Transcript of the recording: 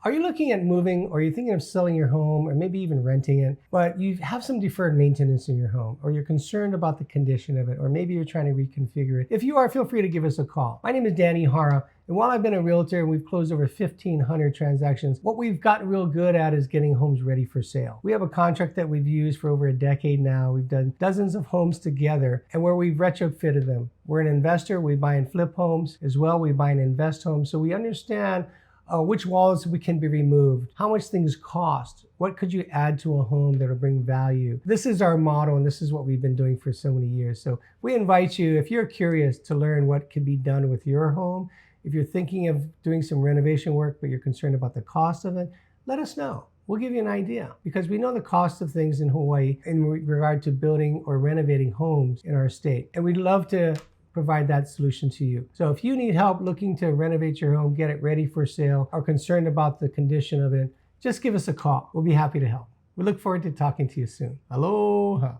Are you looking at moving, or are you thinking of selling your home, or maybe even renting it, but you have some deferred maintenance in your home, or you're concerned about the condition of it, or maybe you're trying to reconfigure it? If you are, feel free to give us a call. My name is Ihara, and while I've been a realtor and we've closed over 1,500 transactions, what we've gotten real good at is getting homes ready for sale. We have a contract that we've used for over a decade now. We've done dozens of homes together, and where we've retrofitted them. We're an investor. We buy and flip homes as well. We buy and invest homes, so we understand which walls can be removed, how much things cost, what could you add to a home that'll bring value. This is our model, and this is what we've been doing for so many years. So we invite you, if you're curious to learn what could be done with your home, if you're thinking of doing some renovation work but you're concerned about the cost of it, let us know. We'll give you an idea, because we know the cost of things in Hawaii in regard to building or renovating homes in our state, and we'd love to provide that solution to you. So if you need help looking to renovate your home, get it ready for sale, or concerned about the condition of it, just give us a call. We'll be happy to help. We look forward to talking to you soon. Aloha.